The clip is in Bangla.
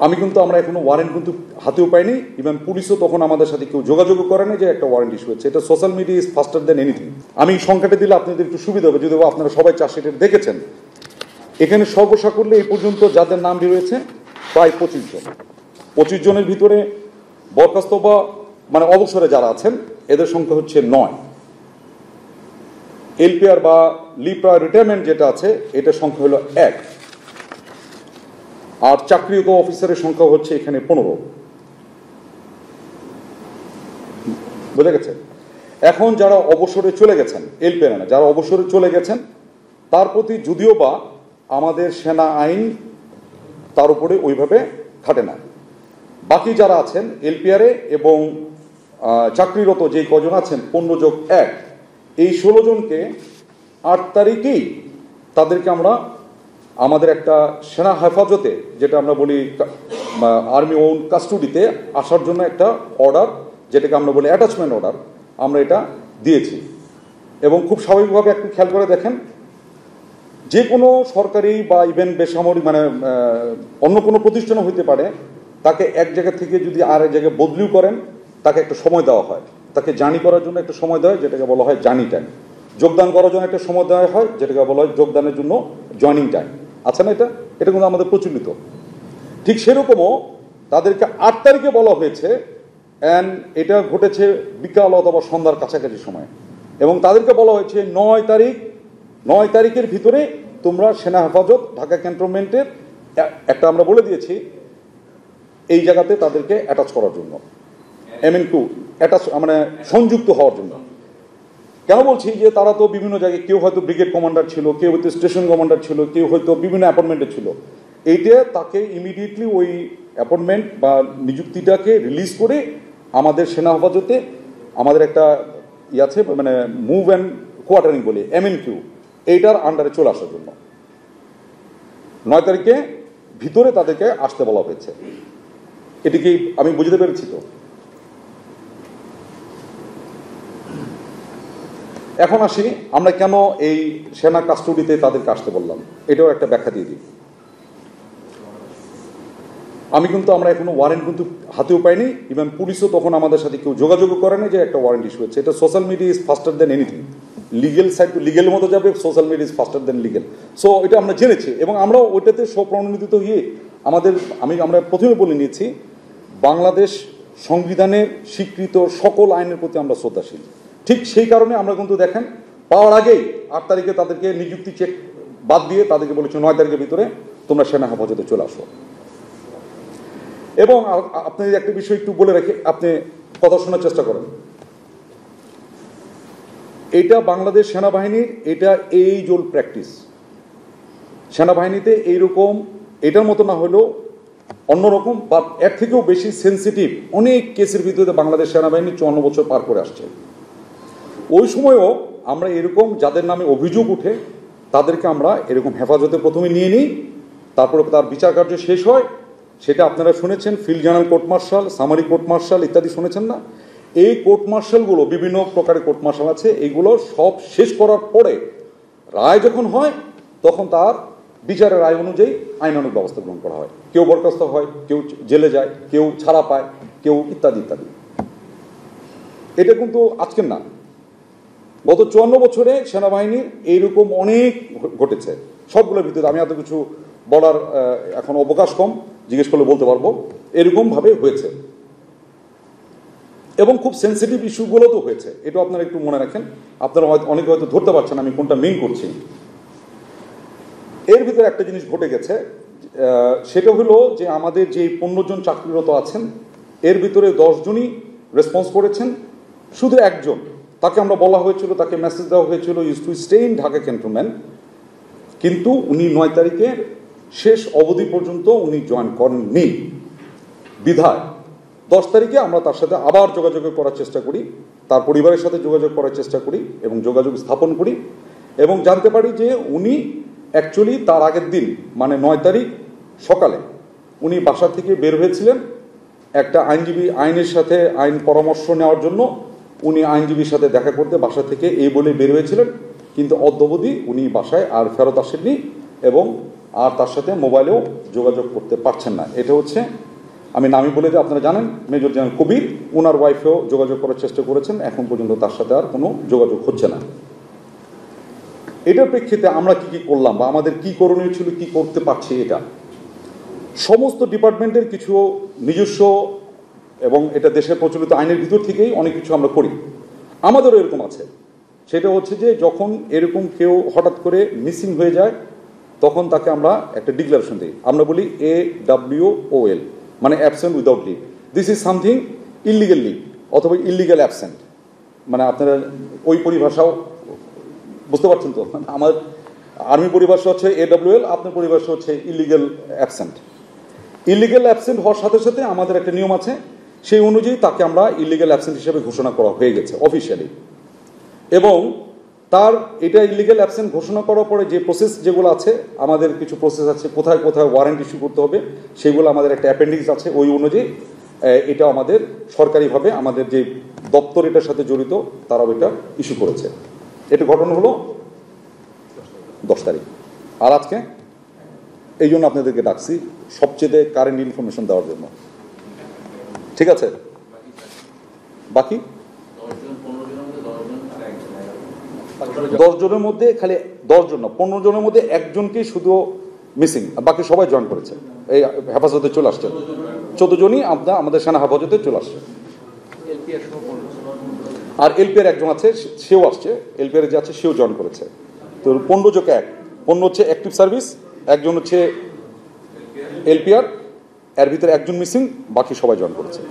আমি কিন্তু আমরা এখনো ওয়ারেন্ট কিন্তু হাতেও পাইনি, ইভেন পুলিশও তখন আমাদের সাথে কেউ যোগাযোগও করেনি যে একটা ওয়ারেন্ট ইস্যু হচ্ছে। এটা social media is faster than anything. আমি সংখ্যাটা দিলে আপনাদের একটু সুবিধা হবে, যদি আপনারা সবাই চার্জশিটের দেখেছেন। এখানে সর্বসাকুল্যে এই পর্যন্ত যাদের নাম রয়েছে প্রায় 25 জন। 25 জনের ভিতরে বরখাস্ত বা মানে অবসরে যারা আছেন এদের সংখ্যা হচ্ছে 9। এলপিআর বা লিভ রিটায়ারমেন্ট যেটা আছে এটার সংখ্যা হলো 1। আর চাকরিরত অফিসারের সংখ্যা হচ্ছে এখানে 15। বুঝা গেছে? এখন যারা অবসরে চলে গেছেন, এলপিআর না, যারা অবসরে চলে গেছেন তার প্রতি যদিও বা আমাদের সেনা আইন তার উপরে ওইভাবে খাটে না। বাকি যারা আছেন এলপিআরে এবং চাকরিরত যেই কজন আছেন 15+1, এই 16 জনকে 8 তারিখেই তাদেরকে আমরা আমাদের একটা সেনা হেফাজতে, যেটা আমরা বলি আর্মি ওন কাস্টডিতে আসার জন্য একটা অর্ডার, যেটাকে আমরা বলি অ্যাটাচমেন্ট অর্ডার, আমরা এটা দিয়েছি। এবং খুব স্বাভাবিকভাবে একটু খেয়াল করে দেখেন, যে কোনো সরকারি বা ইভেন বেসামরিক মানে অন্য কোনো প্রতিষ্ঠানও হইতে পারে, তাকে এক জায়গা থেকে যদি আর এক জায়গায় বদলিও করেন তাকে একটা সময় দেওয়া হয়, তাকে জার্নি করার জন্য একটা সময় দেওয়া হয় যেটাকে বলা হয় জার্নি টাইম। যোগদান করার জন্য একটা সময় দেওয়া হয় যেটাকে বলা হয় যোগদানের জন্য জয়নিং টাইম। আছে না? এটা কিন্তু আমাদের প্রচলিত। ঠিক সেরকমও তাদেরকে 8 তারিখে বলা হয়েছে, অ্যান্ড এটা ঘটেছে বিকাল অথবা সন্ধ্যার কাছাকাছি সময়, এবং তাদেরকে বলা হয়েছে 9 তারিখের ভিতরে তোমরা সেনা হেফাজত ঢাকা ক্যান্টনমেন্টের একটা আমরা বলে দিয়েছি এই জায়গাতে তাদেরকে অ্যাটাচ করার জন্য, MN2 অ্যাটাচ মানে সংযুক্ত হওয়ার জন্য। কেন বলছি যে তারা তো বিভিন্ন জায়গায়, কেউ হয়তো ব্রিগেড কমান্ডার ছিল, কেউ হয়তো স্টেশন কমান্ডার ছিল, কেউ হয়তো বিভিন্ন অ্যাপয়েন্টমেন্টে ছিল। এইটা তাকে ইমিডিয়েটলি ওই অ্যাপয়েন্টমেন্ট বা নিযুক্তিটাকে রিলিজ করে আমাদের সেনা হেফাজতে আমাদের একটা আছে মানে মুভ অ্যান্ড কোয়ার্টারিং বলি MN2, এইটার আন্ডারে চলে আসার জন্য 9 তারিখে ভিতরে তাদেরকে আসতে বলা হয়েছে। এটি কি আমি বুঝতে পেরেছি? তো এখন আসি আমরা কেন এই সেনা কাস্টডিতে তাদেরকে আসতে বললাম, এটাও একটা ব্যাখ্যা দিয়ে দিই। আমি কিন্তু আমরা এখনো ওয়ারেন্ট কিন্তু হাতেও পাইনি, ইভেন পুলিশও তখন আমাদের সাথে কেউ যোগাযোগও করেনি যে একটা ওয়ারেন্ট ইস্যু হচ্ছে। এটা social media is faster than anything. Legal side to legal মতো যাবে, social media is faster than legal. So এটা আমরা জেনেছি এবং আমরা ওইটাতে স্বপ্রণোদিত হয়ে আমরা প্রথমে বলে নিয়েছি বাংলাদেশ সংবিধানের স্বীকৃত সকল আইনের প্রতি আমরা শ্রদ্ধাশীল। ঠিক সেই কারণে আমরা কিন্তু দেখেন পাওয়ার আগেই 8 তারিখে তাদেরকে নিযুক্তি চেক বাদ দিয়ে তাদেরকে বলেছি 9 তারিখের ভিতরে তোমরা সেনা হেফাজতে চলে আসো। এবং আপনি একটা বিষয় একটু বলে রাখি, আপনি কথা শোনার চেষ্টা করেন। এটা বাংলাদেশ সেনাবাহিনীর এটা এইজ ওল্ড প্র্যাকটিস। সেনাবাহিনীতে এইরকম এটার মতো না হলেও অন্যরকম বা এর থেকেও বেশি সেন্সিটিভ অনেক কেসের ভিতরে বাংলাদেশ সেনাবাহিনী 54 বছর পার করে আসছে। ওই সময়ও আমরা এরকম যাদের নামে অভিযোগ উঠে তাদেরকে আমরা এরকম হেফাজতে প্রথমে নিয়ে নিই, তারপরে তার বিচার কার্য শেষ হয়। সেটা আপনারা শুনেছেন, field general court martial, summary court martial ইত্যাদি শুনেছেন না? এই কোর্ট মার্শালগুলো বিভিন্ন প্রকারের কোর্ট মার্শাল আছে, এইগুলো সব শেষ করার পরে রায় যখন হয় তখন তার বিচারের রায় অনুযায়ী আইনানুগ ব্যবস্থা গ্রহণ করা হয়। কেউ বরখাস্ত হয়, কেউ জেলে যায়, কেউ ছাড়া পায়, কেউ ইত্যাদি ইত্যাদি। এটা কিন্তু আজকের না, গত 54 বছরে সেনাবাহিনীর এইরকম অনেক ঘটেছে। সবগুলোর ভিতরে আমি এত কিছু বলার এখন অবকাশ কম, জিজ্ঞেস করলে বলতে পারবো। এরকমভাবে হয়েছে এবং খুব সেন্সিটিভ ইস্যুগুলো তো হয়েছে, এটা আপনারা একটু মনে রাখেন। আপনারা হয়তো অনেকে হয়তো ধরতে পারছেন আমি কোনটা মেইন করছি। এর ভিতরে একটা জিনিস ঘটে গেছে, সেটা হলো যে আমাদের যে 15 জন চাকরিরত আছেন এর ভিতরে 10 জনই রেসপন্স করেছেন। শুধু একজন, তাকে আমরা বলা হয়েছিল, তাকে মেসেজ দেওয়া হয়েছিল is to stay in Dhaka cantonment, কিন্তু উনি 9 তারিখের শেষ অবধি পর্যন্ত উনি জয়েন করেননি। বিধায় 10 তারিখে আমরা তার সাথে আবার যোগাযোগ করার চেষ্টা করি, তার পরিবারের সাথে যোগাযোগ করার চেষ্টা করি এবং যোগাযোগ স্থাপন করি এবং জানতে পারি যে উনি অ্যাকচুয়ালি তার আগের দিন মানে 9 তারিখ সকালে উনি বাসা থেকে বের হয়েছিলেন একটা আইনের সাথে আইন পরামর্শ নেওয়ার জন্য। উনি আইনজীবীর সাথে দেখা করতে বাসা থেকে এই বলে বের হয়েছিলেন, কিন্তু অদ্যাবধি উনি বাসায় আর ফেরত আসেননি এবং আর তার সাথে মোবাইলেও যোগাযোগ করতে পারছেন না। এটা হচ্ছে, আমি নামই বলে দিই, আপনারা জানেন মেজর জেনারেল কবির, ওনার ওয়াইফেও যোগাযোগ করার চেষ্টা করেছেন, এখন পর্যন্ত তার সাথে আর কোনো যোগাযোগ হচ্ছে না। এটার প্রেক্ষিতে আমরা কি করলাম বা আমাদের কি করণীয় ছিল, কি করতে পারছি, এটা সমস্ত ডিপার্টমেন্টের কিছু নিজস্ব এবং এটা দেশের প্রচলিত আইনের ভিতর থেকেই অনেক কিছু আমরা করি। আমাদেরও এরকম আছে, সেটা হচ্ছে যে যখন এরকম কেউ হঠাৎ করে মিসিং হয়ে যায় তখন তাকে আমরা একটা ডিক্লারেশন দিই, আমরা বলি AWOL, মানে absent without leave. This is something illegal leave অথবা ইলিগাল অ্যাবসেন্ট, মানে আপনারা ওই পরিভাষাও বুঝতে পারছেন তো। আমার আর্মি পরিভাষা হচ্ছে AWOL, আপনার পরিভাষা হচ্ছে ইলিগাল অ্যাবসেন্ট। ইলিগাল অ্যাবসেন্ট হওয়ার সাথে সাথে আমাদের একটা নিয়ম আছে, সেই অনুযায়ী তাকে আমরা ইলিগাল অ্যাবসেন্ট হিসেবে ঘোষণা করা হয়ে গেছে অফিসিয়ালি। এবং তার এটা ইলিগাল অ্যাবসেন্ট ঘোষণা করার পরে যে প্রসেস যেগুলো আছে, আমাদের কিছু প্রসেস আছে, কোথায় কোথায় ওয়ারেন্ট ইস্যু করতে হবে সেগুলো আমাদের একটা অ্যাপেন্ডিক্স আছে, ওই অনুযায়ী এটা আমাদের সরকারিভাবে আমাদের যে দপ্তর এটার সাথে জড়িত তারাও এটা ইস্যু করেছে। এটা ঘটনা হলো 10 তারিখ। আর আজকে এই জন্য আপনাদেরকে ডাকছি, সবচেয়ে কারেন্ট ইনফরমেশন দেওয়ার জন্য, ঠিক আছে? বাকি 10 জনের মধ্যে খালি 10 জন না, 15 জনের মধ্যে একজনকেই শুধু মিসিং, বাকি সবাই জয়েন করেছে, এই হেফাজতে চলে আসছে। 14 জনই আমাদের সেনা হেফাজতে চলে আসছে। আর এলপিআর একজন আছে, সেও আসছে, এলপিআর যে আছে সেও জয়েন করেছে। তো 15 যোগ 1, 15 হচ্ছে অ্যাক্টিভ সার্ভিস, একজন হচ্ছে এলপিআর, এর ভিতরে একজন মিসিং, বাকি সবাই জয়েন করেছে।